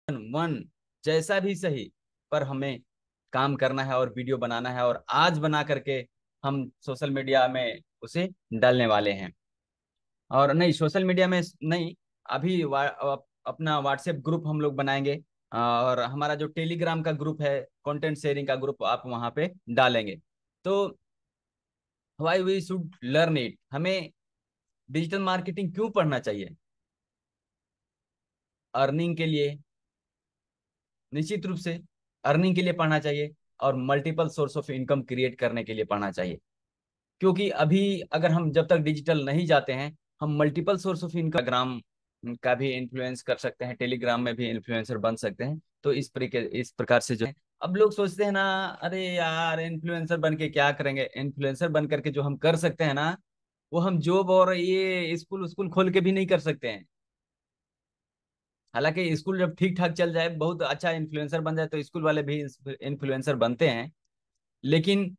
One जैसा भी सही, पर हमें काम करना है और वीडियो बनाना है, और आज बना करके हम सोशल मीडिया में उसे डालने वाले हैं। और नहीं, सोशल मीडिया में नहीं, अभी अपना व्हाट्सएप ग्रुप हम लोग बनाएंगे, और हमारा जो टेलीग्राम का ग्रुप है, कंटेंट शेयरिंग का ग्रुप, आप वहां पे डालेंगे। तो why we should learn it, हमें डिजिटल मार्केटिंग क्यों पढ़ना चाहिए? अर्निंग के लिए, निश्चित रूप से अर्निंग के लिए पढ़ना चाहिए, और multiple source of income create करने के लिए पढ़ना चाहिए। क्योंकि अभी अगर हम जब तक डिजिटल नहीं जाते हैं, हम मल्टीपल सोर्स ऑफ इनकम, ग्राम का भी इन्फ्लुएंस कर सकते हैं, टेलीग्राम में भी इन्फ्लुएंसर बन सकते हैं। तो इस प्रकार से जो है, अब लोग सोचते हैं ना, अरे यार इन्फ्लुएंसर बन के क्या करेंगे? इन्फ्लुएंसर बन करके जो हम कर सकते हैं ना, वो हम जॉब और ये स्कूल स्कूल खोल के भी नहीं कर सकते हैं। हालांकि स्कूल जब ठीक ठाक चल जाए, बहुत अच्छा इन्फ्लुएंसर बन जाए, तो स्कूल वाले भी इन्फ्लुएंसर बनते हैं। लेकिन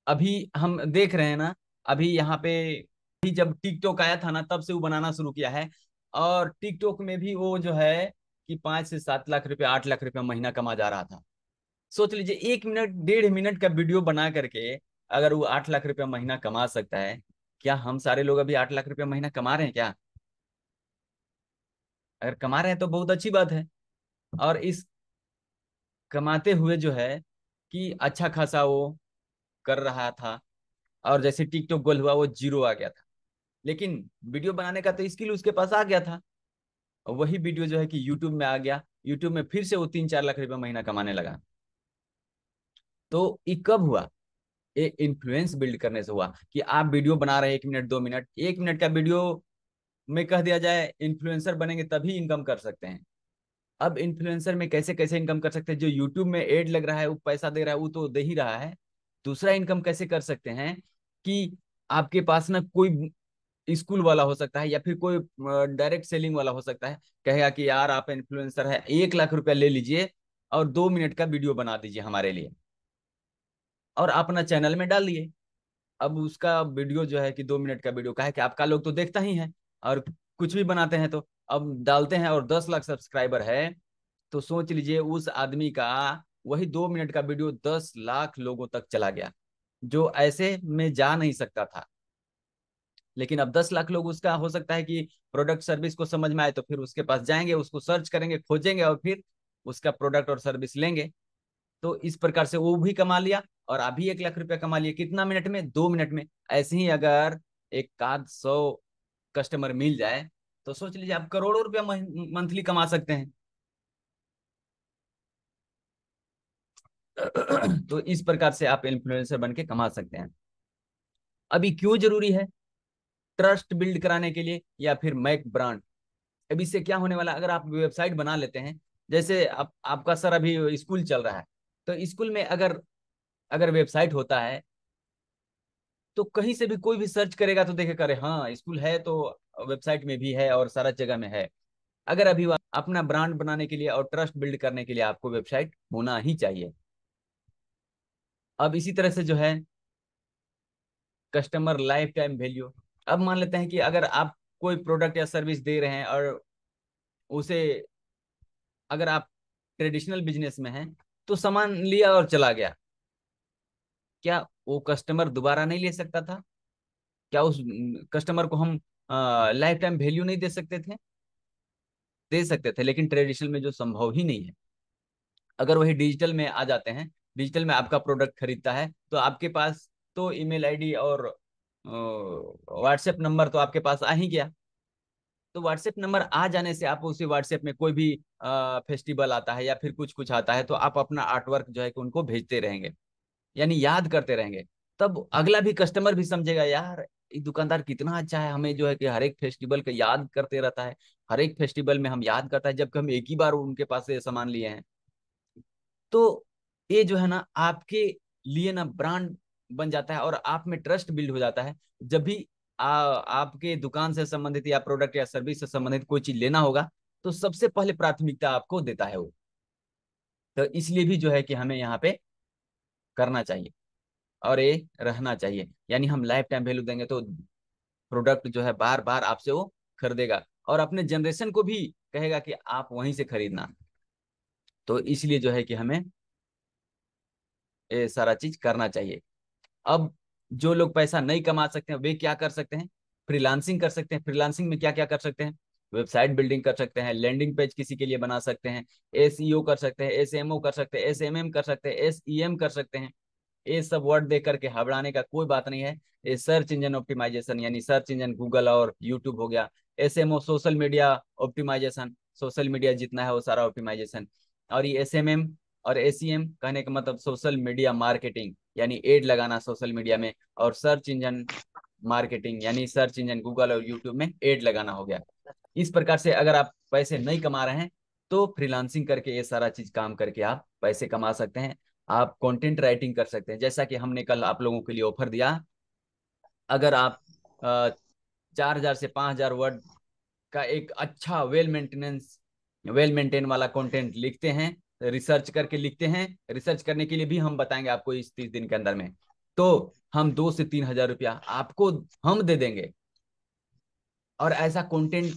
अभी हम देख रहे हैं ना, अभी यहाँ पे भी जब टिकटॉक आया था ना, तब से वो बनाना शुरू किया है। और टिकटॉक में भी वो जो है कि 5 से 7 लाख रुपए, 8 लाख रुपए महीना कमा जा रहा था। सोच लीजिए, 1 मिनट 1.5 मिनट का वीडियो बना करके अगर वो 8 लाख रुपया महीना कमा सकता है, क्या हम सारे लोग अभी 8 लाख रुपया महीना कमा रहे हैं क्या? अगर कमा रहे हैं तो बहुत अच्छी बात है। और इस कमाते हुए जो है कि अच्छा खासा वो कर रहा था, और जैसे टिकटॉक गोल हुआ, वो जीरो आ गया था। लेकिन वीडियो बनाने का तो स्किल उसके पास आ गया था, और वही वीडियो जो है कि यूट्यूब में आ गया, यूट्यूब में फिर से वो 3-4 लाख रुपए महीना कमाने लगा। तो ये कब हुआ? ये इन्फ्लुएंस बिल्ड करने से हुआ, कि आप वीडियो बना रहे हैं 1 मिनट 2 मिनट, 1 मिनट का वीडियो में कह दिया जाए इन्फ्लुएंसर बनेंगे तभी इनकम कर सकते हैं। अब इन्फ्लुएंसर में कैसे कैसे इनकम कर सकते हैं? जो यूट्यूब में एड लग रहा है, वो पैसा दे रहा है, वो तो दे ही रहा है। दूसरा इनकम कैसे कर सकते हैं? कि आपके पास ना कोई स्कूल वाला हो सकता है, या फिर कोई डायरेक्ट सेलिंग वाला हो सकता है, कहेगा कि यार आप इन्फ्लुएंसर है, 1 लाख रुपया ले लीजिए और 2 मिनट का वीडियो बना दीजिए हमारे लिए, और अपना चैनल में डाल दिए। अब उसका वीडियो जो है कि 2 मिनट का वीडियो का है कि आपका लोग तो देखता ही है, और कुछ भी बनाते हैं तो अब डालते हैं, और 10 लाख सब्सक्राइबर है। तो सोच लीजिए, उस आदमी का वही 2 मिनट का वीडियो 10 लाख लोगों तक चला गया, जो ऐसे में जा नहीं सकता था। लेकिन अब 10 लाख लोग, उसका हो सकता है कि प्रोडक्ट सर्विस को समझ में आए, तो फिर उसके पास जाएंगे, उसको सर्च करेंगे, खोजेंगे, और फिर उसका प्रोडक्ट और सर्विस लेंगे। तो इस प्रकार से वो भी कमा लिया, और अभी 1 लाख रुपया कमा लिया, कितना मिनट में? 2 मिनट में। ऐसे ही अगर एक आध 100 कस्टमर मिल जाए, तो सोच लीजिए आप करोड़ों रुपया मंथली कमा सकते हैं। तो इस प्रकार से आप इन्फ्लुएंसर बन के कमा सकते हैं। अभी क्यों जरूरी है? ट्रस्ट बिल्ड कराने के लिए, या फिर मैक ब्रांड। अब इससे क्या होने वाला है? अगर आप वेबसाइट बना लेते हैं, जैसे आपका सर अभी स्कूल चल रहा है, तो स्कूल में अगर अगर वेबसाइट होता है, तो कहीं से भी कोई भी सर्च करेगा तो देखेगा, अरे हाँ स्कूल है, तो वेबसाइट में भी है और सारा जगह में है। अगर अभी अपना ब्रांड बनाने के लिए और ट्रस्ट बिल्ड करने के लिए आपको वेबसाइट होना ही चाहिए। अब इसी तरह से जो है, कस्टमर लाइफ टाइम वैल्यू। अब मान लेते हैं कि अगर आप कोई प्रोडक्ट या सर्विस दे रहे हैं, और उसे, अगर आप ट्रेडिशनल बिजनेस में हैं, तो सामान लिया और चला गया, क्या वो कस्टमर दोबारा नहीं ले सकता था? क्या उस कस्टमर को हम लाइफ टाइम वैल्यू नहीं दे सकते थे? दे सकते थे, लेकिन ट्रेडिशनल में जो संभव ही नहीं है। अगर वही डिजिटल में आ जाते हैं, डिजिटल में आपका प्रोडक्ट खरीदता है, तो आपके पास तो ईमेल आईडी और व्हाट्सएप नंबर तो आपके पास आ ही गया। तो व्हाट्सएप नंबर आ जाने से आप उसी व्हाट्सएप में कोई भी फेस्टिवल आता है, या फिर कुछ कुछ आता है, तो आप अपना आर्ट वर्क जो है कि उनको भेजते रहेंगे, यानी याद करते रहेंगे। तब अगला भी कस्टमर भी समझेगा, यार ये दुकानदार कितना अच्छा है, हमें जो है कि हर एक फेस्टिवल का याद करते रहता है, हर एक फेस्टिवल में हम याद करता है, जबकि हम एक ही बार उनके पास से सामान लिए हैं। तो ये जो है ना, आपके लिए ना ब्रांड बन जाता है, और आप में ट्रस्ट बिल्ड हो जाता है। जब भी आपके दुकान से संबंधित या प्रोडक्ट या सर्विस से संबंधित कोई चीज लेना होगा, तो सबसे पहले प्राथमिकता आपको देता है वो। तो इसलिए भी जो है कि हमें यहाँ पे करना चाहिए, और ये रहना चाहिए, यानी हम लाइफ टाइम वैल्यू देंगे, तो प्रोडक्ट जो है बार बार आपसे वो खरीदेगा, और अपने जनरेशन को भी कहेगा कि आप वहीं से खरीदना। तो इसलिए जो है कि हमें ये सारा चीज करना चाहिए। अब जो लोग पैसा नहीं कमा सकते हैं वे क्या कर सकते हैं? फ्रीलांसिंग कर सकते हैं। फ्रीलांसिंग में क्या क्या कर सकते हैं? वेबसाइट बिल्डिंग कर सकते हैं, लैंडिंग पेज किसी के लिए बना सकते हैं, एसईओ कर सकते हैं, एसएमओ कर सकते हैं, एसएमएम कर सकते हैं, एसईएम कर सकते हैं। ये सब वर्ड देख करके घबराने का कोई बात नहीं है। ये सर्च इंजन ऑप्टिमाइजेशन, यानी सर्च इंजन गूगल और यूट्यूब हो गया। SMO social media optimisation, social media जितना है वो सारा ऑप्टिमाइजेशन। और ये एसएमएम और एसीएम कहने का मतलब सोशल मीडिया मार्केटिंग, यानी एड लगाना सोशल मीडिया में। और सर्च इंजन मार्केटिंग यानी सर्च इंजन गूगल और यूट्यूब में एड लगाना हो गया। इस प्रकार से अगर आप पैसे नहीं कमा रहे हैं तो फ्रीलांसिंग करके ये सारा चीज काम करके आप पैसे कमा सकते हैं। आप कंटेंट राइटिंग कर सकते हैं, जैसा कि हमने कल आप लोगों के लिए ऑफर दिया। अगर आप 4,000 से 5,000 वर्ड का एक अच्छा वेल मेंटेन वाला कंटेंट लिखते हैं, रिसर्च करके लिखते हैं, रिसर्च करने के लिए भी हम बताएंगे आपको इस 30 दिन के अंदर में, तो हम 2 से 3 हजार रुपया आपको हम दे देंगे। और ऐसा कंटेंट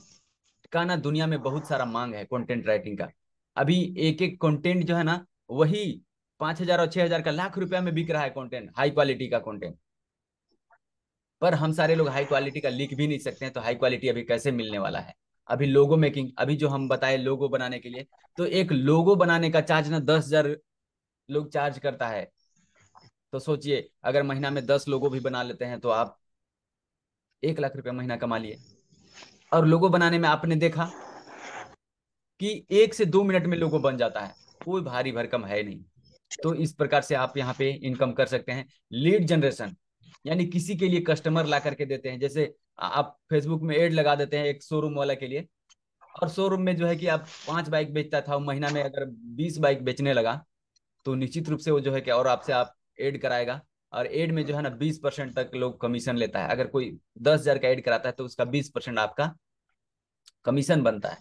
का ना दुनिया में बहुत सारा मांग है कंटेंट राइटिंग का। अभी एक एक कंटेंट जो है ना वही 5,000 और 6,000 का, लाख रुपया में बिक रहा है कंटेंट, हाई क्वालिटी का कंटेंट। पर हम सारे लोग हाई क्वालिटी का लिख भी नहीं सकते हैं, तो हाई क्वालिटी अभी कैसे मिलने वाला है? अभी लोगो मेकिंग, अभी जो हम बताए लोगो बनाने के लिए, तो एक लोगो बनाने का चार्ज ना 10,000 लोग चार्ज करता है। तो सोचिए अगर महीना में 10 लोगो भी बना लेते हैं तो आप 1 लाख रुपया महीना कमा लिए। और लोगो बनाने में आपने देखा कि 1 से 2 मिनट में लोगो बन जाता है, कोई भारी भरकम है नहीं। तो इस प्रकार से आप यहाँ पे इनकम कर सकते हैं। लीड जनरेशन, यानी किसी के लिए कस्टमर ला करके देते हैं। जैसे आप फेसबुक में एड लगा देते हैं एक शोरूम वाला के लिए, और शोरूम में जो है कि आप 5 बाइक बेचता था, महीना में अगर 20 बाइक बेचने लगा, तो निश्चित रूप से वो जो है कि और आपसे आप एड कराएगा। और एड में जो है ना 20% तक लोग कमीशन लेता है। अगर कोई 10,000 का एड कराता है तो उसका 20% आपका कमीशन बनता है।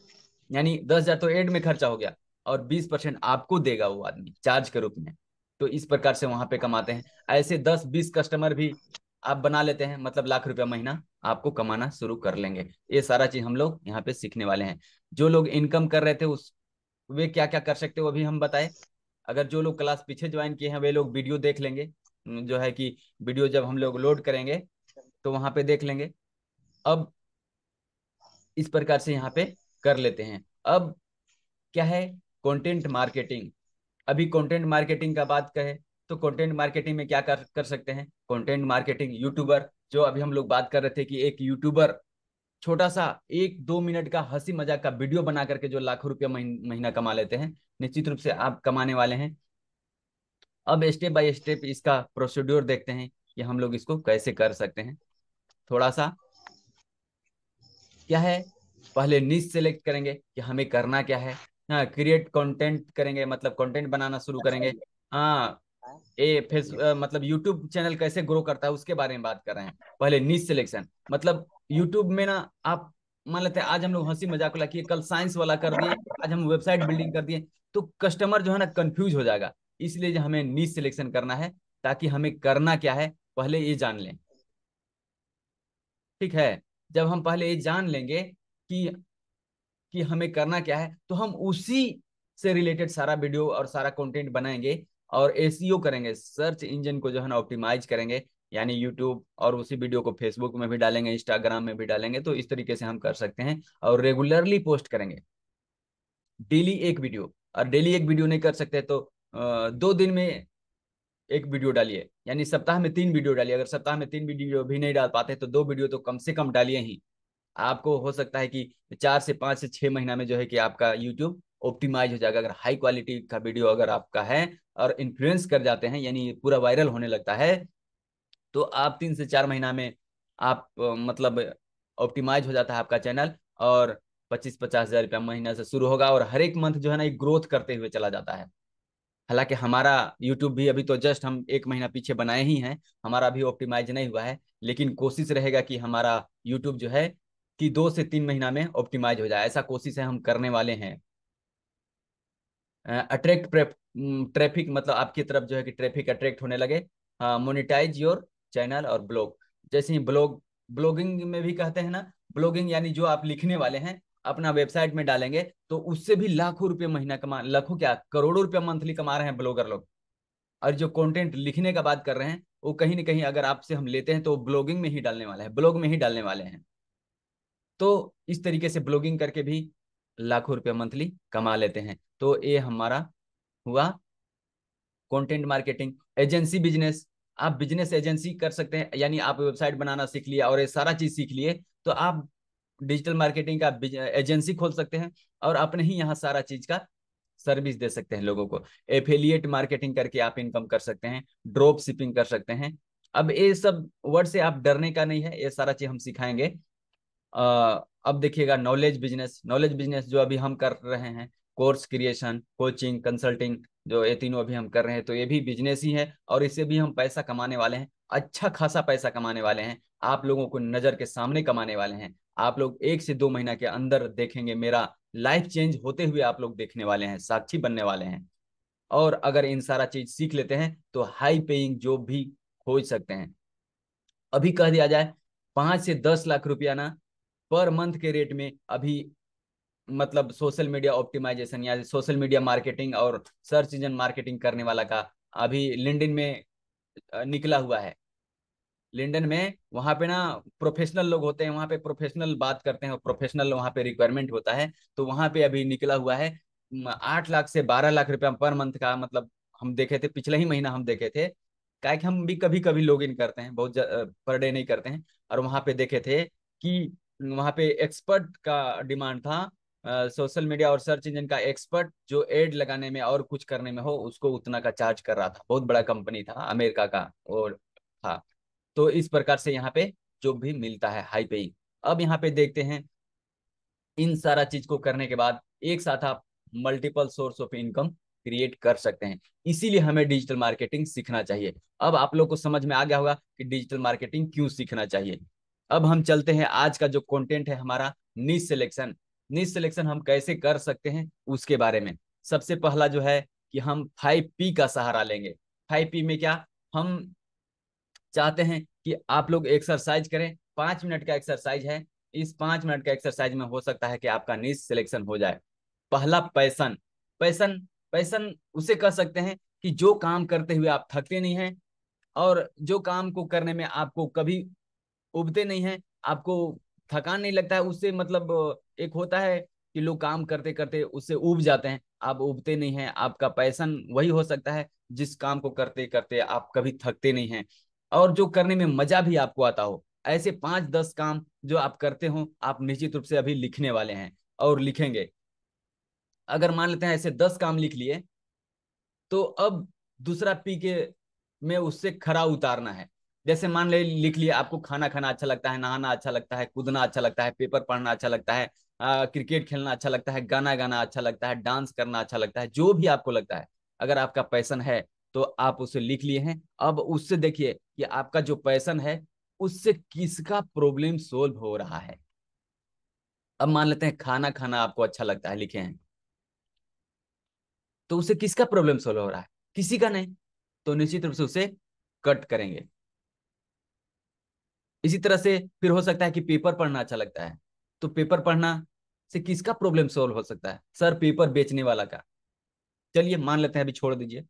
यानी 10,000 तो एड में खर्चा हो गया, और 20% आपको देगा वो आदमी चार्ज के रूप में। तो इस प्रकार से वहां पे कमाते हैं। ऐसे 10-20 कस्टमर भी आप बना लेते हैं, मतलब लाख रुपया महीना आपको कमाना शुरू कर लेंगे। ये सारा चीज हम लोग यहाँ पे सीखने वाले हैं। जो लोग इनकम कर रहे थे उस वे क्या क्या कर सकते हो अभी हम बताए। अगर जो लोग क्लास पीछे ज्वाइन किए हैं वे लोग वीडियो देख लेंगे, जो है कि वीडियो जब हम लोग लोड करेंगे तो वहां पे देख लेंगे। अब इस प्रकार से यहाँ पे कर लेते हैं। अब क्या है? Content marketing. अभी कंटेंट मार्केटिंग का बात करें तो कंटेंट मार्केटिंग में क्या कर कर सकते हैं? कंटेंट मार्केटिंग यूट्यूबर, जो अभी हम लोग बात कर रहे थे कि एक यूट्यूबर छोटा सा 1-2 मिनट का हंसी मजाक का वीडियो बना करके जो लाखों रुपया महीना कमा लेते हैं, निश्चित रूप से आप कमाने वाले हैं। अब स्टेप बाय स्टेप इसका प्रोसीड्योर देखते हैं कि हम लोग इसको कैसे कर सकते हैं। थोड़ा सा क्या है, पहले निश सेलेक्ट करेंगे कि हमें करना क्या है। हाँ, क्रिएट कंटेंट करेंगे, मतलब कंटेंट बनाना शुरू करेंगे। हाँ, मतलब यूट्यूब चैनल कैसे ग्रो करता है उसके बारे में बात कर रहे हैं। पहले निश सिलेक्शन, मतलब यूट्यूब में ना आप मान लेते हैं आज हम लोग हंसी मजाक वाला किए, कल साइंस वाला कर दिए, आज हम वेबसाइट बिल्डिंग कर दिए, तो कस्टमर जो है ना कंफ्यूज हो जाएगा। इसलिए जो हमें निश सिलेक्शन करना है, ताकि हमें करना क्या है पहले ये जान लें। ठीक है, जब हम पहले ये जान लेंगे कि हमें करना क्या है, तो हम उसी से रिलेटेड सारा वीडियो और सारा कंटेंट बनाएंगे। और एसईओ करेंगे, सर्च इंजन को जो है ना ऑप्टिमाइज करेंगे, यानी यूट्यूब, और उसी वीडियो को फेसबुक में भी डालेंगे, इंस्टाग्राम में भी डालेंगे। तो इस तरीके से हम कर सकते हैं। और रेगुलरली पोस्ट करेंगे, डेली एक वीडियो। और डेली एक वीडियो नहीं कर सकते तो 2 दिन में एक वीडियो डालिए, यानी सप्ताह में 3 वीडियो डालिए। अगर सप्ताह में 3 वीडियो भी नहीं डाल पाते तो 2 वीडियो तो कम से कम डालिए ही। आपको हो सकता है कि 4 से 5 से 6 महीना में जो है कि आपका यूट्यूब ऑप्टिमाइज हो जाएगा। अगर हाई क्वालिटी का वीडियो अगर आपका है और इन्फ्लुएंस कर जाते हैं, यानी पूरा वायरल होने लगता है, तो आप 3 से 4 महीना में आप मतलब ऑप्टिमाइज हो जाता है आपका चैनल। और 25-50 हजार रुपया महीना से शुरू होगा, और हर एक मंथ जो है ना एक ग्रोथ करते हुए चला जाता है। हालांकि हमारा यूट्यूब भी अभी तो जस्ट हम 1 महीना पीछे बनाए ही हैं, हमारा अभी ऑप्टिमाइज नहीं हुआ है। लेकिन कोशिश रहेगा कि हमारा यूट्यूब जो है कि 2 से 3 महीना में ऑप्टिमाइज हो जाए, ऐसा कोशिश है हम करने वाले हैं। अट्रैक्ट ट्रैफिक, मतलब आपकी तरफ जो है कि ट्रैफिक अट्रैक्ट होने लगे। मोनेटाइज योर चैनल और ब्लॉग। जैसे ही ब्लॉगिंग में भी कहते हैं ना, ब्लॉगिंग यानी जो आप लिखने वाले हैं अपना वेबसाइट में डालेंगे तो उससे भी लाखों रुपए महीना कमा, लाखों क्या करोड़ों रुपया मंथली कमा रहे हैं ब्लॉगर लोग। और जो कंटेंट लिखने का बात कर रहे हैं वो कहीं ना कहीं अगर आपसे हम लेते हैं तो ब्लॉगिंग में ही डालने वाले हैं, ब्लॉग में ही डालने वाले हैं। तो इस तरीके से ब्लॉगिंग करके भी लाखों रुपया मंथली कमा लेते हैं। तो ये हमारा हुआ कंटेंट मार्केटिंग। एजेंसी बिजनेस, आप बिजनेस एजेंसी कर सकते हैं, यानी आप वेबसाइट बनाना सीख लिया और ये सारा चीज सीख लिए तो आप डिजिटल मार्केटिंग का एजेंसी खोल सकते हैं और अपने ही यहाँ सारा चीज का सर्विस दे सकते हैं लोगों को। एफिलिएट मार्केटिंग करके आप इनकम कर सकते हैं, ड्रॉप शिपिंग कर सकते हैं। अब ये सब वर्ड से आप डरने का नहीं है, ये सारा चीज हम सिखाएंगे। अब देखिएगा नॉलेज बिजनेस, नॉलेज बिजनेस जो अभी हम कर रहे हैं, कोर्स क्रिएशन, कोचिंग, कंसल्टिंग, जो ये तीनों अभी हम कर रहे हैं तो ये भी बिजनेस ही है और इससे भी हम पैसा कमाने वाले हैं, अच्छा खासा पैसा कमाने वाले हैं, आप लोगों को नजर के सामने कमाने वाले हैं। आप लोग 1 से 2 महीना के अंदर देखेंगे मेरा लाइफ चेंज होते हुए, आप लोग देखने वाले हैं, साक्षी बनने वाले हैं। और अगर इन सारा चीज सीख लेते हैं तो हाई पेइंग जॉब भी खोज सकते हैं। अभी कह दिया जाए 5 से 10 लाख रुपया ना पर मंथ के रेट में अभी, मतलब सोशल मीडिया ऑप्टिमाइजेशन या सोशल मीडिया मार्केटिंग और सर्च इंजन मार्केटिंग करने वाला का अभी लिंक्डइन में निकला हुआ है। लिंक्डइन में वहां पे ना प्रोफेशनल लोग होते हैं, वहां पे प्रोफेशनल बात करते हैं और प्रोफेशनल वहां पे रिक्वायरमेंट होता है। तो वहां पे अभी निकला हुआ है 8 लाख से 12 लाख रुपया पर मंथ का, मतलब हम देखे थे पिछले ही महीना हम देखे थे, क्या कि हम भी कभी कभी लॉग इन करते हैं, बहुत पर डे नहीं करते हैं। और वहां पे देखे थे कि वहां पे एक्सपर्ट का डिमांड था, सोशल मीडिया और सर्च इंजन का एक्सपर्ट जो एड लगाने में और कुछ करने में हो उसको उतना का चार्ज कर रहा था, बहुत बड़ा कंपनी था अमेरिका का और था। तो इस प्रकार से यहाँ पे जो भी मिलता है हाई पेइंग। अब यहाँ पे देखते हैं इन सारा चीज को करने के बाद एक साथ आप multiple source of income create कर सकते हैं। इसीलिए हमें डिजिटल मार्केटिंग सीखना चाहिए। अब आप लोग को समझ में आ गया होगा कि डिजिटल मार्केटिंग क्यों सीखना चाहिए। अब हम चलते हैं आज का जो कंटेंट है हमारा, नीश सिलेक्शन। नीश सिलेक्शन हम कैसे कर सकते हैं उसके बारे में। सबसे पहला जो है कि हम 5P का सहारा लेंगे। 5P में क्या, हम चाहते हैं कि आप लोग एक्सरसाइज करें, 5 मिनट का एक्सरसाइज है, इस 5 मिनट का एक्सरसाइज में हो सकता है कि आपका नीश सिलेक्शन हो जाए। पहला पैशन, पैशन, पैशन उसे कह सकते हैं कि जो काम करते हुए आप थकते नहीं हैं और जो काम को करने में आपको कभी उबते नहीं हैं, आपको थकान नहीं लगता है उससे, मतलब एक होता है कि लोग काम करते करते उससे उब जाते हैं, आप उबते नहीं हैं। आपका पैशन वही हो सकता है जिस काम को करते करते आप कभी थकते नहीं हैं और जो करने में मजा भी आपको आता हो। ऐसे 5-10 काम जो आप करते हो आप निश्चित रूप से अभी लिखने वाले हैं और लिखेंगे। अगर मान लेते हैं ऐसे 10 काम लिख लिए तो अब दूसरा पी के में उससे खरा उतारना है। जैसे मान ले लिख लिया आपको खाना खाना अच्छा लगता है, नहाना अच्छा लगता है, कूदना अच्छा लगता है, पेपर पढ़ना अच्छा लगता है, क्रिकेट खेलना अच्छा लगता है, गाना गाना अच्छा लगता है, डांस करना अच्छा लगता है, जो भी आपको लगता है अगर आपका पैशन है तो आप उसे लिख लिए हैं। अब उससे देखिए कि आपका जो पैशन है उससे किसका प्रॉब्लम सोल्व हो रहा है। अब मान लेते हैं खाना खाना आपको अच्छा लगता है, लिखे हैं, तो उसे किसका प्रॉब्लम सोल्व हो रहा है, किसी का नहीं। तो निश्चित रूप से उसे कट करेंगे। इसी तरह से फिर हो सकता है कि पेपर पढ़ना अच्छा लगता है, तो पेपर पढ़ना से किसका प्रॉब्लम सोल्व हो सकता है, सर पेपर बेचने वाला का। चलिए मान लेते हैं, अभी छोड़ दीजिए,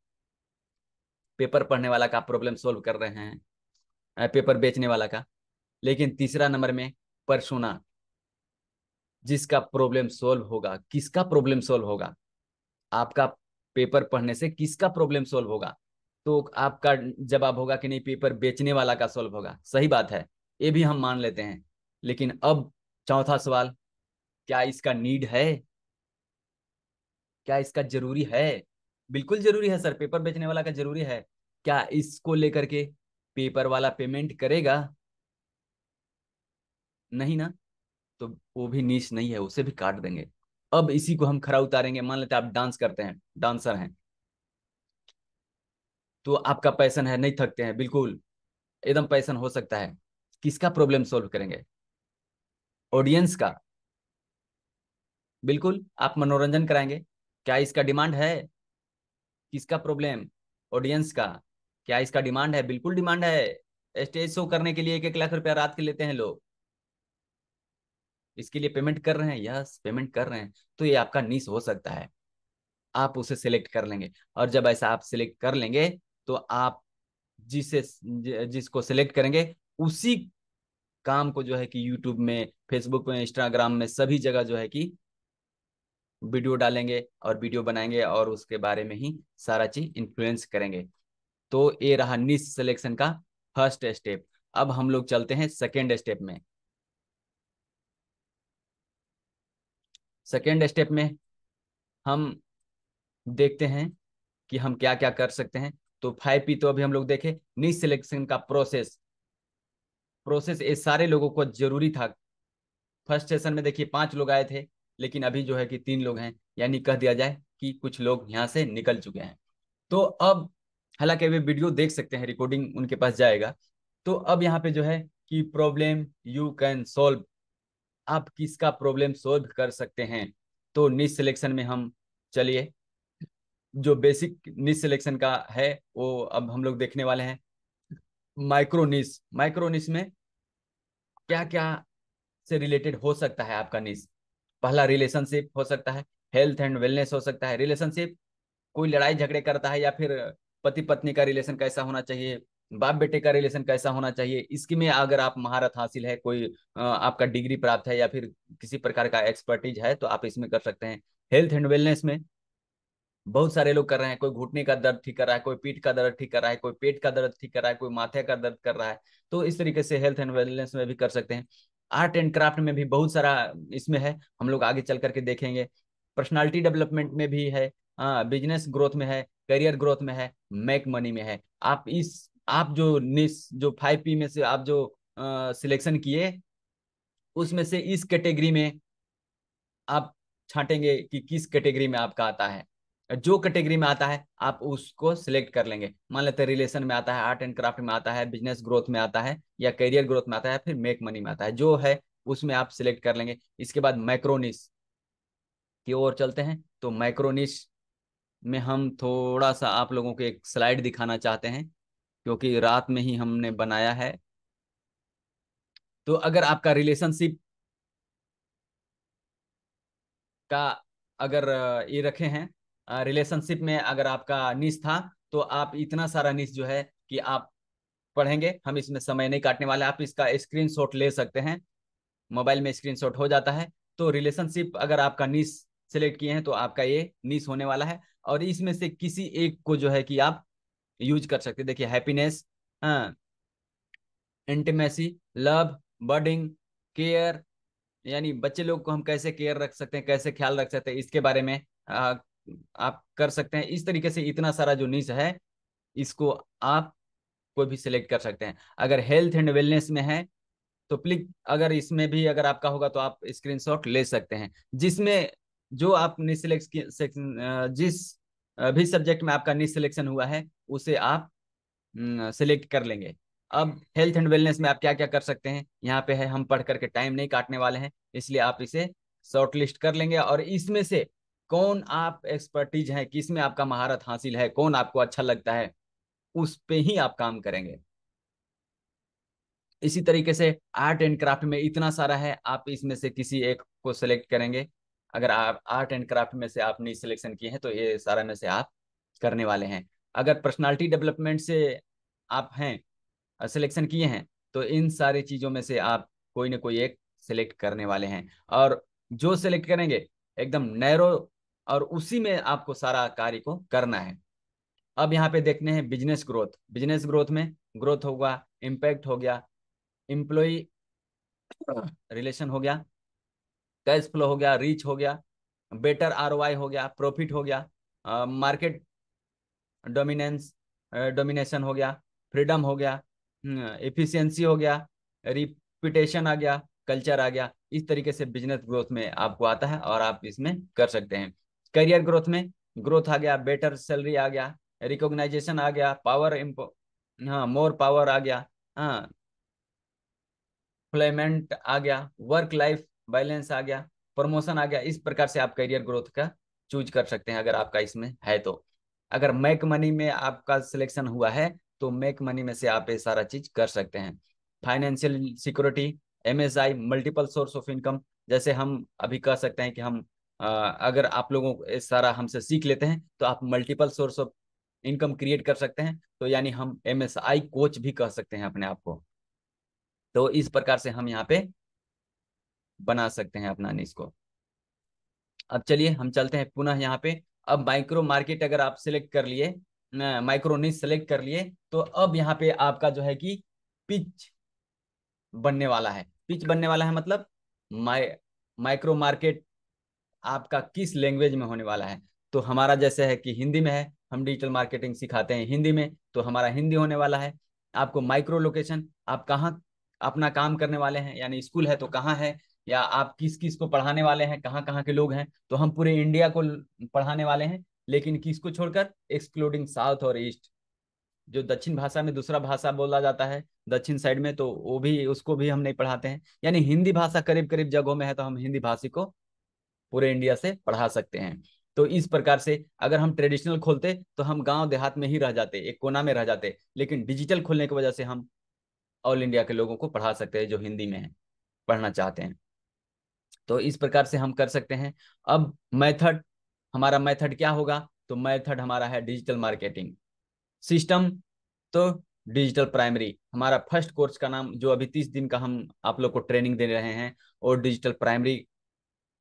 पेपर पढ़ने वाला का प्रॉब्लम सोल्व कर रहे हैं, पेपर बेचने वाला का। लेकिन तीसरा नंबर में परसोना, जिसका प्रॉब्लम सोल्व होगा, किसका प्रॉब्लम सोल्व होगा, आपका पेपर पढ़ने से किसका प्रॉब्लम सोल्व होगा। तो आपका जवाब होगा कि नहीं, पेपर बेचने वाला का सोल्व होगा। सही बात है, ये भी हम मान लेते हैं। लेकिन अब चौथा सवाल, क्या इसका नीड है, क्या इसका जरूरी है। बिल्कुल जरूरी है सर, पेपर बेचने वाला का जरूरी है। क्या इसको लेकर के पेपर वाला पेमेंट करेगा, नहीं ना। तो वो भी नीश नहीं है, उसे भी काट देंगे। अब इसी को हम खरा उतारेंगे। मान लेते हैं आप डांस करते हैं, डांसर हैं, तो आपका पैशन है, नहीं थकते हैं, बिल्कुल एकदम पैशन हो सकता है। किसका प्रॉब्लम सोल्व करेंगे, ऑडियंस का। बिल्कुल आप मनोरंजन कराएंगे, क्या इसका डिमांड है, किसका प्रॉब्लम, ऑडियंस का। क्या इसका डिमांड है, बिल्कुल डिमांड है। स्टेज शो करने के लिए 1-1 लाख रुपया रात के लेते हैं लोग। इसके लिए पेमेंट कर रहे हैं, यस पेमेंट कर रहे हैं, तो ये आपका नीश हो सकता है। आप उसे सिलेक्ट कर लेंगे, और जब ऐसा आप सिलेक्ट कर लेंगे तो आप जिसको सिलेक्ट करेंगे उसी काम को जो है कि यूट्यूब में, फेसबुक में, इंस्टाग्राम में, सभी जगह जो है कि वीडियो डालेंगे और वीडियो बनाएंगे और उसके बारे में ही सारा चीज इन्फ्लुएंस करेंगे। तो ये रहा निश सिलेक्शन का फर्स्ट स्टेप। अब हम लोग चलते हैं सेकेंड स्टेप में। सेकेंड स्टेप में हम देखते हैं कि हम क्या क्या कर सकते हैं। तो 5P तो अभी हम लोग देखे, निश सिलेक्शन का प्रोसेस। प्रोसेस ये सारे लोगों को जरूरी था। फर्स्ट सेशन में देखिए 5 लोग आए थे, लेकिन अभी जो है कि 3 लोग हैं, यानी कह दिया जाए कि कुछ लोग यहाँ से निकल चुके हैं। तो अब हालांकि वे वीडियो देख सकते हैं, रिकॉर्डिंग उनके पास जाएगा। तो अब यहाँ पे जो है कि प्रॉब्लम यू कैन सॉल्व, आप किसका प्रॉब्लम सॉल्व कर सकते हैं। तो निश सिलेक्शन में हम चलिए, जो बेसिक निश सिलेक्शन का है वो अब हम लोग देखने वाले हैं। माइक्रो निश, माइक्रो निश में क्या क्या से रिलेटेड हो सकता है आपका निश। पहला रिलेशनशिप हो सकता है, हेल्थ एंड वेलनेस हो सकता है। रिलेशनशिप, कोई लड़ाई झगड़े करता है, या फिर पति पत्नी का रिलेशन कैसा होना चाहिए, बाप बेटे का रिलेशन कैसा होना चाहिए, इसकी में अगर आप महारत हासिल है, कोई आपका डिग्री प्राप्त है या फिर किसी प्रकार का एक्सपर्टीज है, तो आप इसमें कर सकते हैं। हेल्थ एंड वेलनेस में बहुत सारे लोग कर रहे हैं, कोई घुटने का दर्द ठीक कर रहा है, कोई पीठ का दर्द ठीक कर रहा है, कोई पेट का दर्द ठीक कर रहा है, कोई माथे का दर्द कर रहा है। तो इस तरीके से हेल्थ एंड वेलनेस में भी कर सकते हैं। आर्ट एंड क्राफ्ट में भी बहुत सारा इसमें है, हम लोग आगे चल करके देखेंगे। पर्सनालिटी डेवलपमेंट में भी है, बिजनेस ग्रोथ में है, करियर ग्रोथ में है, मेक मनी में है। आप जो निस जो 5P में से आप जो सिलेक्शन किए, उसमें से इस कैटेगरी में आप छांटेंगे कि किस कैटेगरी में आपका आता है। जो कैटेगरी में आता है आप उसको सिलेक्ट कर लेंगे। मान लेते हैं रिलेशन में आता है, आर्ट एंड क्राफ्ट में आता है, बिजनेस ग्रोथ में आता है, या करियर ग्रोथ में आता है, फिर मेक मनी में आता है, जो है उसमें आप सिलेक्ट कर लेंगे। इसके बाद मैक्रोनिश की ओर चलते हैं। तो मैक्रोनिश में हम थोड़ा सा आप लोगों को एक स्लाइड दिखाना चाहते हैं, क्योंकि रात में ही हमने बनाया है। तो अगर आपका रिलेशनशिप का अगर ये रखे हैं, रिलेशनशिप में अगर आपका निश था, तो आप इतना सारा निश जो है कि आप पढ़ेंगे, हम इसमें समय नहीं काटने वाले। आप इसका स्क्रीनशॉट ले सकते हैं, मोबाइल में स्क्रीनशॉट हो जाता है। तो रिलेशनशिप अगर आपका निश सेलेक्ट किए हैं तो आपका ये निश होने वाला है, और इसमें से किसी एक को जो है कि आप यूज कर सकते हैं। देखिए हैप्पीनेस, हाँ, इंटीमेसी, लव, बर्डिंग, केयर, यानी बच्चे लोग को हम कैसे केयर रख सकते हैं, कैसे ख्याल रख सकते हैं, इसके बारे में आ, आप कर सकते हैं। इस तरीके से इतना सारा जो निश है, इसको आप कोई भी सिलेक्ट कर सकते हैं। अगर हेल्थ एंड वेलनेस में है तो प्लीज, अगर इसमें भी अगर आपका होगा तो आप स्क्रीनशॉट ले सकते हैं। जिसमें जो आप निश सिलेक्शन, जिस भी सब्जेक्ट में आपका निश सिलेक्शन हुआ है, उसे आप सिलेक्ट कर लेंगे। अब हेल्थ एंड वेलनेस में आप क्या क्या कर सकते हैं यहाँ पे है, हम पढ़ करके टाइम नहीं काटने वाले हैं, इसलिए आप इसे शॉर्ट लिस्ट कर लेंगे। और इसमें से कौन आप एक्सपर्टीज हैं, किस में आपका महारत हासिल है, कौन आपको अच्छा लगता है, उस पे ही आप काम करेंगे। इसी तरीके से आर्ट एंड क्राफ्ट में इतना सारा है, आप इसमें से किसी एक को सिलेक्ट करेंगे। अगर आप आर्ट एंड क्राफ्ट में से आपने सिलेक्शन किए हैं तो ये सारा में से आप करने वाले हैं। अगर पर्सनालिटी डेवलपमेंट से आप हैं, सिलेक्शन किए हैं, तो इन सारी चीजों में से आप कोई ना कोई एक सिलेक्ट करने वाले हैं। और जो सिलेक्ट करेंगे एकदम नैरो, और उसी में आपको सारा कार्य को करना है। अब यहाँ पे देखने हैं बिजनेस ग्रोथ। बिजनेस ग्रोथ में ग्रोथ होगा, इम्पैक्ट हो गया, एम्प्लॉय रिलेशन हो गया, कैश फ्लो हो गया, रीच हो गया, बेटर ROI हो गया, प्रॉफिट हो गया, मार्केट डोमिनेंस, डोमिनेशन हो गया, फ्रीडम हो गया, एफिशिएंसी हो गया, रिपीटेशन आ गया, कल्चर आ गया। इस तरीके से बिजनेस ग्रोथ में आपको आता है और आप इसमें कर सकते हैं। करियर ग्रोथ में ग्रोथ आ गया, बेटर सैलरी आ गया, रिकॉग्नाइजेशन आ गया, पावर, हाँ, मोर पावर आ गया, हाँ, एम्प्लॉयमेंट आ गया, वर्क लाइफ बैलेंस आ गया, प्रमोशन आ गया। इस प्रकार से आप करियर ग्रोथ का चूज कर सकते हैं अगर आपका इसमें है तो। अगर मेक मनी में आपका सिलेक्शन हुआ है तो मेक मनी में से आप ये सारा चीज कर सकते हैं। Financial security, MSI, multiple source of income, जैसे हम अभी कह सकते हैं कि हम अगर आप लोगों को ये सारा हमसे सीख लेते हैं तो आप multiple source of income create कर सकते हैं। तो यानी हम MSI कोच भी कह सकते हैं अपने आप को। तो इस प्रकार से हम यहाँ पे बना सकते हैं अपना निश को। अब चलिए हम चलते हैं पुनः यहाँ पे। अब माइक्रो मार्केट अगर आप सिलेक्ट कर लिए, माइक्रो निश सेलेक्ट कर लिए, तो अब यहाँ पे आपका जो है कि पिच बनने वाला है। पिच बनने वाला है मतलब माइक्रो मार्केट आपका किस लैंग्वेज में होने वाला है। तो हमारा जैसे है कि हिंदी में है, हम डिजिटल मार्केटिंग सिखाते हैं हिंदी में, तो हमारा हिंदी होने वाला है। आपको माइक्रो लोकेशन, आप कहाँ अपना काम करने वाले हैं, यानी स्कूल है तो कहाँ है, या आप किस किस को पढ़ाने वाले हैं, कहाँ कहाँ के लोग हैं। तो हम पूरे इंडिया को पढ़ाने वाले हैं, लेकिन किसको छोड़कर, एक्सक्लूडिंग साउथ और ईस्ट। जो दक्षिण भाषा में दूसरा भाषा बोला जाता है दक्षिण साइड में, तो वो भी, उसको भी हम नहीं पढ़ाते हैं। यानी हिंदी भाषा करीब करीब जगहों में है, तो हम हिंदी भाषी को पूरे इंडिया से पढ़ा सकते हैं। तो इस प्रकार से अगर हम ट्रेडिशनल खोलते तो हम गांव देहात में ही रह जाते, एक कोना में रह जाते, लेकिन डिजिटल खोलने की वजह से हम ऑल इंडिया के लोगों को पढ़ा सकते हैं जो हिंदी में है, पढ़ना चाहते हैं। तो इस प्रकार से हम कर सकते हैं। अब मेथड, हमारा मेथड क्या होगा, तो मेथड हमारा है डिजिटल मार्केटिंग सिस्टम। तो डिजिटल प्राइमरी हमारा फर्स्ट कोर्स का नाम, जो अभी 30 दिन का हम आप लोग को ट्रेनिंग दे रहे हैं, और डिजिटल प्राइमरी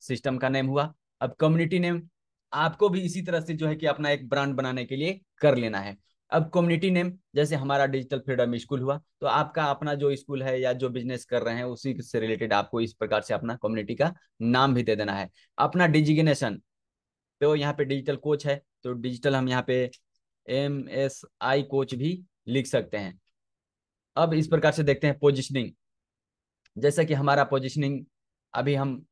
सिस्टम का नेम हुआ। अब कम्युनिटी नेम आपको भी इसी तरह से जो है कि अपना एक ब्रांड बनाने के लिए कर लेना है। अब कम्युनिटी नेम, जैसे हमारा डिजिटल फ्रीडम स्कूल हुआ, तो आपका अपना जो स्कूल है या जो बिजनेस कर रहे हैं उसी से रिलेटेड आपको इस प्रकार से अपना कम्युनिटी का नाम भी दे देना है। अपना डिजिग्नेशन, तो यहाँ पे डिजिटल कोच है, तो डिजिटल हम यहाँ पे MSI कोच भी लिख सकते हैं। अब इस प्रकार से देखते हैं पोजिशनिंग। जैसा कि हमारा पोजिशनिंग अभी हम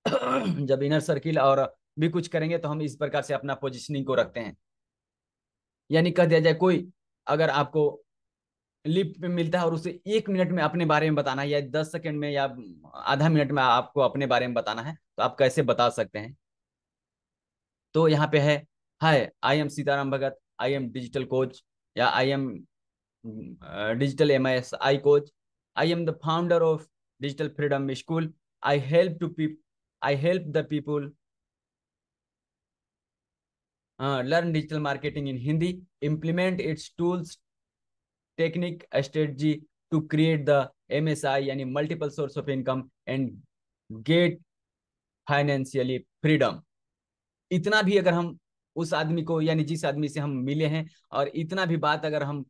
जब इनर सर्किल और भी कुछ करेंगे तो हम इस प्रकार से अपना पोजिशनिंग को रखते हैं। यानी कह दिया जाए, कोई अगर आपको लिफ्ट पे मिलता है और उसे 1 मिनट में अपने बारे में बताना है, या 10 सेकंड में, या आधा मिनट में आपको अपने बारे में बताना है, तो आप कैसे बता सकते हैं। तो यहाँ पे है, hi I am Sitaram Bhagat, I am digital coach, या I am digital MSI coach, I am the founder of digital freedom school, I help to peep I help the people learn digital marketing in Hindi, implement its tools, technique, strategy to create the MSI यानी multiple source of income and get financially freedom। इतना भी अगर हम उस आदमी को, यानी जिस आदमी से हम मिले हैं, और इतना भी बात अगर हम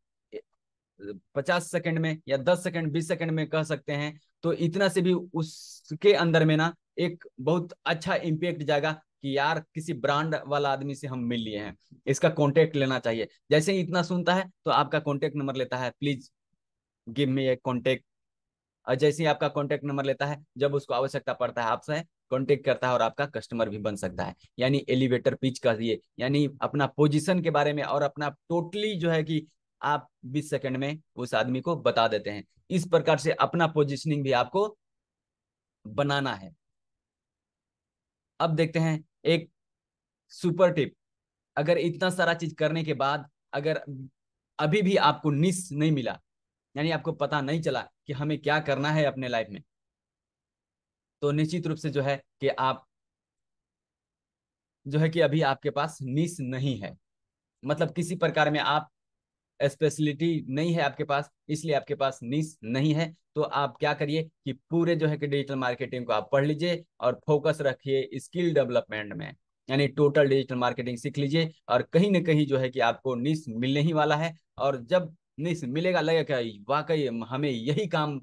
50 सेकंड में या 10 सेकंड 20 सेकंड में कह सकते हैं, तो इतना से भी उसके अंदर में ना एक बहुत अच्छा इम्पैक्ट जाएगा कि यार किसी ब्रांड वाला आदमी से हम मिल लिए हैं, इसका कांटेक्ट लेना चाहिए। जैसे ही इतना सुनता है तो आपका कांटेक्ट नंबर लेता है, please give me A contact. और जैसे ही आपका कांटेक्ट नंबर लेता है, जब उसको आवश्यकता पड़ता है आपसे कांटेक्ट करता है, और आपका कस्टमर भी बन सकता है। यानी एलिवेटर पिच का ये, यानी अपना पोजीशन के बारे में और अपना टोटली जो है कि आप 20 सेकंड में उस आदमी को बता देते हैं। इस प्रकार से अपना पोजीशनिंग भी आपको बनाना है। अब देखते हैं एक सुपर टिप। अगर इतना सारा चीज करने के बाद अगर अभी भी आपको निश नहीं मिला, यानी आपको पता नहीं चला कि हमें क्या करना है अपने लाइफ में, तो निश्चित रूप से जो है कि आप जो है कि अभी आपके पास निश नहीं है, मतलब किसी प्रकार में आप स्पेशलिटी नहीं है आपके पास, इसलिए आपके पास निश नहीं है। तो आप क्या करिए कि पूरे जो है कि डिजिटल मार्केटिंग को आप पढ़ लीजिए और फोकस रखिए स्किल डेवलपमेंट में, यानी टोटल डिजिटल मार्केटिंग सीख लीजिए, और कहीं ना कहीं जो है कि आपको निश मिलने ही वाला है। और जब निश मिलेगा लगेगा कि वाकई हमें यही काम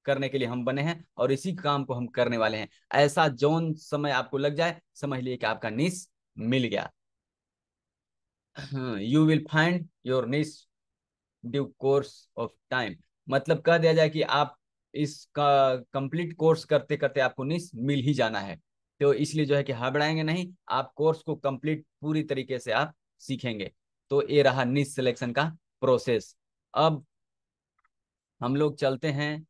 करने के लिए हम बने हैं और इसी काम को हम करने वाले हैं, ऐसा जौन समय आपको लग जाए, समझ लिए कि आपका निश मिल गया। यू विल फाइंड योर निश ड्यू कोर्स ऑफ टाइम, मतलब कह दिया जाए कि आप इसका कंप्लीट कोर्स करते करते आपको निश मिल ही जाना है। तो इसलिए जो है कि घबराएंगे नहीं, आप कोर्स को कंप्लीट पूरी तरीके से आप सीखेंगे। तो ये रहा निश सिलेक्शन का प्रोसेस। अब हम लोग चलते हैं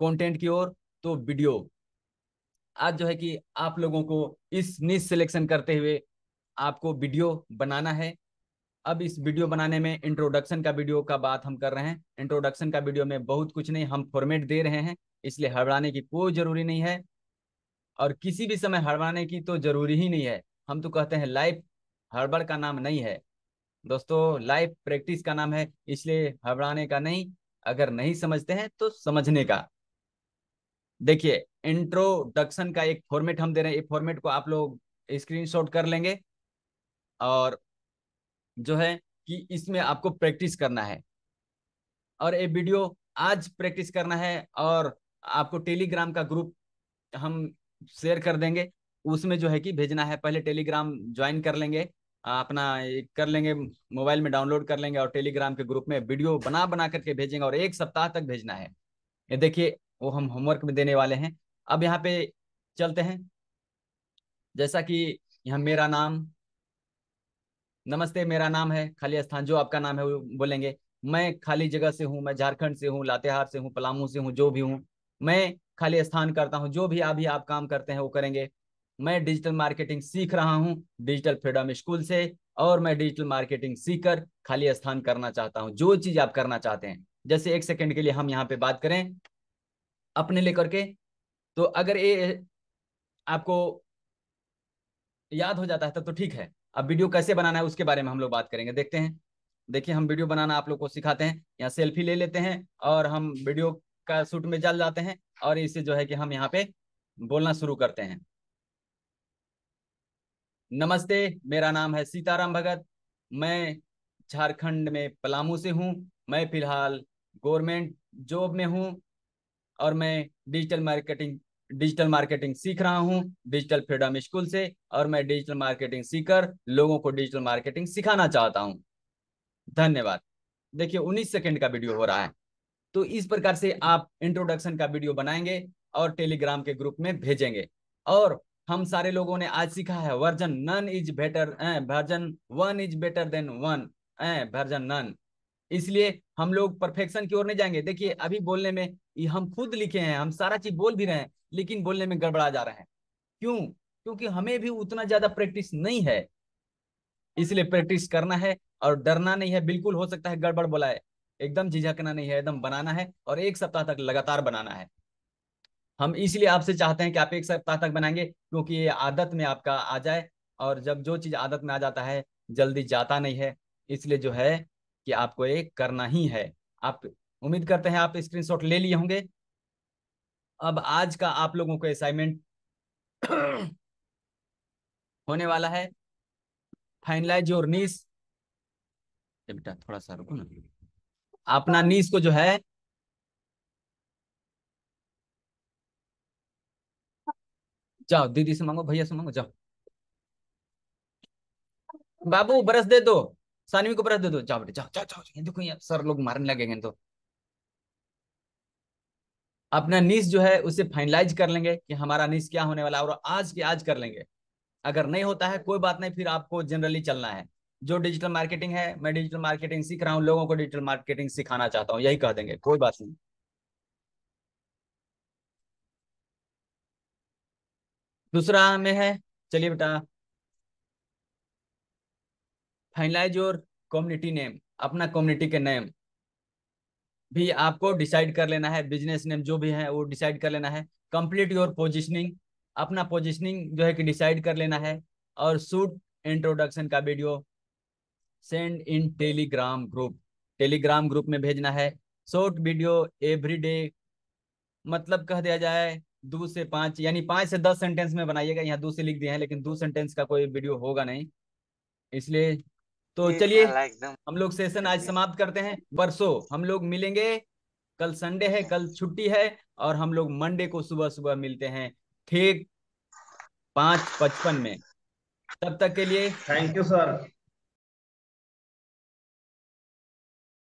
कंटेंट की ओर। तो वीडियो, आज जो है कि आप लोगों को इस निश सिलेक्शन करते हुए आपको वीडियो बनाना है। अब इस वीडियो बनाने में इंट्रोडक्शन का वीडियो का बात हम कर रहे हैं। इंट्रोडक्शन का वीडियो में बहुत कुछ नहीं, हम फॉर्मेट दे रहे हैं इसलिए हड़बड़ाने की कोई जरूरी नहीं है, और किसी भी समय हड़बड़ाने की तो जरूरी ही नहीं है। हम तो कहते हैं लाइफ हड़बड़ का नाम नहीं है दोस्तों, लाइफ प्रैक्टिस का नाम है, इसलिए घबराने का नहीं। अगर नहीं समझते हैं तो समझने का। देखिए, इंट्रोडक्शन का एक फॉर्मेट हम दे रहे हैं, एक फॉर्मेट को आप लोग स्क्रीनशॉट कर लेंगे, और जो है कि इसमें आपको प्रैक्टिस करना है, और ये वीडियो आज प्रैक्टिस करना है। और आपको टेलीग्राम का ग्रुप हम शेयर कर देंगे, उसमें जो है कि भेजना है। पहले टेलीग्राम ज्वाइन कर लेंगे, अपना कर लेंगे, मोबाइल में डाउनलोड कर लेंगे, और टेलीग्राम के ग्रुप में वीडियो बना बना करके भेजेंगे, और 1 सप्ताह तक भेजना है। ये देखिए, वो हम होमवर्क में देने वाले हैं। अब यहाँ पे चलते हैं, जैसा कि यहाँ मेरा नाम, नमस्ते मेरा नाम है, खाली स्थान जो आपका नाम है वो बोलेंगे। मैं खाली जगह से हूँ, मैं झारखंड से हूँ, लातेहार से हूँ, पलामू से हूँ, जो भी हूँ। मैं खाली स्थान करता हूँ, जो भी अभी आप काम करते हैं वो करेंगे। मैं डिजिटल मार्केटिंग सीख रहा हूँ डिजिटल फ्रीडम स्कूल से, और मैं डिजिटल मार्केटिंग सीखकर खाली स्थान करना चाहता हूँ। जो चीज आप करना चाहते हैं, जैसे 1 सेकंड के लिए हम यहाँ पे बात करें अपने लेकर के, तो अगर ये आपको याद हो जाता है तब तो ठीक है। अब वीडियो कैसे बनाना है उसके बारे में हम लोग बात करेंगे, देखते हैं। देखिए, हम वीडियो बनाना आप लोग को सिखाते हैं। यहाँ सेल्फी ले लेते हैं, और हम वीडियो का शूट में चल जाते हैं, और इसे जो है कि हम यहाँ पे बोलना शुरू करते हैं। नमस्ते, मेरा नाम है सीताराम भगत, मैं झारखंड में पलामू से हूँ। मैं फिलहाल गवर्नमेंट जॉब में हूँ, और मैं डिजिटल मार्केटिंग सीख रहा हूँ डिजिटल फ्रीडम स्कूल से, और मैं डिजिटल मार्केटिंग सीखकर लोगों को डिजिटल मार्केटिंग सिखाना चाहता हूँ। धन्यवाद। देखिए, 19 सेकंड का वीडियो हो रहा है। तो इस प्रकार से आप इंट्रोडक्शन का वीडियो बनाएंगे, और टेलीग्राम के ग्रुप में भेजेंगे। और हम सारे लोगों ने आज सीखा है version none is better, version one is better than one, version none. इसलिए हम लोग परफेक्शन की ओर नहीं जाएंगे। देखिए, अभी बोलने में ये हम खुद लिखे हैं, हम सारा चीज बोल भी रहे हैं, लेकिन बोलने में गड़बड़ा जा रहे हैं। क्यों? क्योंकि हमें भी उतना ज्यादा प्रैक्टिस नहीं है, इसलिए प्रैक्टिस करना है। और डरना नहीं है, बिल्कुल हो सकता है गड़बड़ बोला है, एकदम झिझकना नहीं है, एकदम बनाना है, और 1 सप्ताह तक लगातार बनाना है। हम इसलिए आपसे चाहते हैं कि आप 1 सप्ताह तक बनाएंगे, क्योंकि ये आदत में आपका आ जाए। और जब जो चीज आदत में आ जाता है जल्दी जाता नहीं है, इसलिए जो है कि आपको ये करना ही है। आप, उम्मीद करते हैं आप स्क्रीनशॉट ले लिए होंगे। अब आज का आप लोगों को असाइनमेंट होने वाला है, फाइनलाइज योर नीश। बेटा थोड़ा सा रुको ना, अपना नीश को जो है, जाओ दीदी से मांगो, भैया से मांगो, जाओ। बाबू ब्रश दे दो, सानवी को ब्रश दे दो, जाओ बेटे, जाओ जाओ जाओ, ये देखो यार सर लोग मारने लगेंगे तो। अपना निश जो है उसे फाइनलाइज कर लेंगे कि हमारा निश क्या होने वाला है, और आज के आज कर लेंगे। अगर नहीं होता है कोई बात नहीं, फिर आपको जनरली चलना है। जो डिजिटल मार्केटिंग है, मैं डिजिटल मार्केटिंग सीख रहा हूँ, लोगों को डिजिटल मार्केटिंग सिखाना चाहता हूँ, यही कह देंगे, कोई बात नहीं। दूसरा में है, चलिए बेटा, फाइनलाइज योर कम्युनिटी नेम। अपना कम्युनिटी के नेम भी आपको डिसाइड कर लेना है, बिजनेस नेम जो भी है वो डिसाइड कर लेना है। कंप्लीट योर पोजिशनिंग, अपना पोजिशनिंग जो है कि डिसाइड कर लेना है। और शूट इंट्रोडक्शन का video, send in Telegram group, Telegram group में भेजना है। शॉर्ट वीडियो एवरी डे, मतलब कह दिया जाए 2 से 5, यानी 5 से 10 सेंटेंस में बनाइएगा। यहाँ 2 से लिख दिए हैं, लेकिन 2 सेंटेंस का कोई वीडियो होगा नहीं, इसलिए। तो ये चलिए, साला एकदम हम लोग सेशन आज गजब। समाप्त करते हैं। परसों हम लोग मिलेंगे, कल संडे है, कल छुट्टी है, और हम लोग मंडे को सुबह सुबह मिलते हैं, ठीक 5:55 में। तब तक के लिए थैंक यू सर।